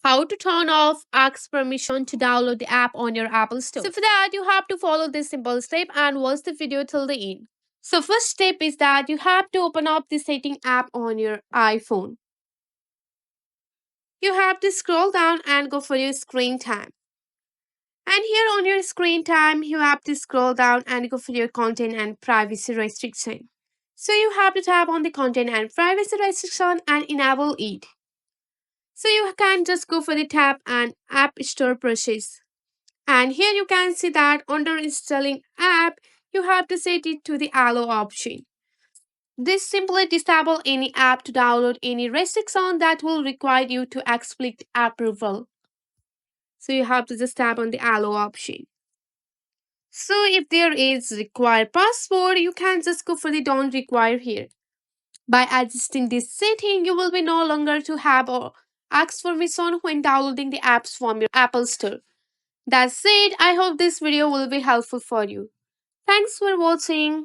How to turn off ask permission to download the app on your Apple Store. So for that, you have to follow this simple step and watch the video till the end. So first step is that you have to open up the setting app on your iPhone. You have to scroll down and go for your screen time. And here on your screen time, you have to scroll down and go for your content and privacy restriction. So you have to tap on the content and privacy restriction and enable it. So you can just go for the tab and App Store purchase. And here you can see that under installing app, you have to set it to the allow option. This simply disable any app to download any restriction that will require you to explicit approval. So you have to just tap on the allow option. So if there is required password, you can just go for the don't require here. By adjusting this setting, you will be no longer to have or ask for permission when downloading the apps from your Apple Store. That's it. I hope this video will be helpful for you. Thanks for watching.